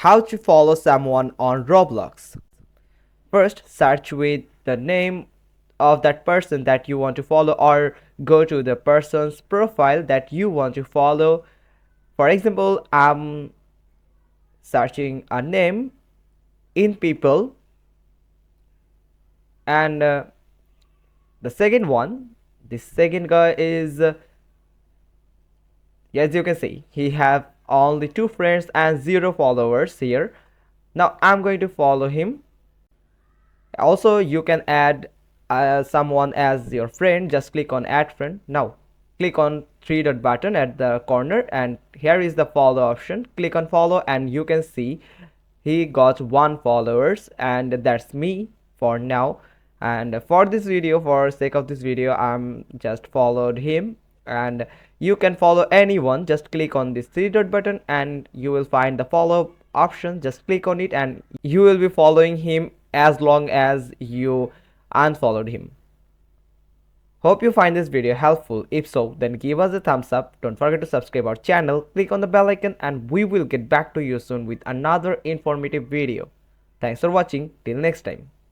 How to follow someone on Roblox. First, search with the name of that person that you want to follow, or go to the person's profile that you want to follow. For example, I'm searching a name in people, and the second one, the second guy is, as you can see, he have only 2 friends and 0 followers here. Now I'm going to follow him. Also, you can add someone as your friend. Just click on add friend. Now click on 3 dot button at the corner, and here is the follow option. Click on follow, and you can see he got 1 followers, and that's me for now. And for this video, for sake of this video, I'm just followed him. And you can follow anyone. Just click on this 3 dot button, and you will find the follow option. Just click on it, and you will be following him as long as you unfollowed him. Hope you find this video helpful. If so, then give us a thumbs up. Don't forget to subscribe our channel, click on the bell icon, and we will get back to you soon with another informative video. Thanks for watching. Till next time.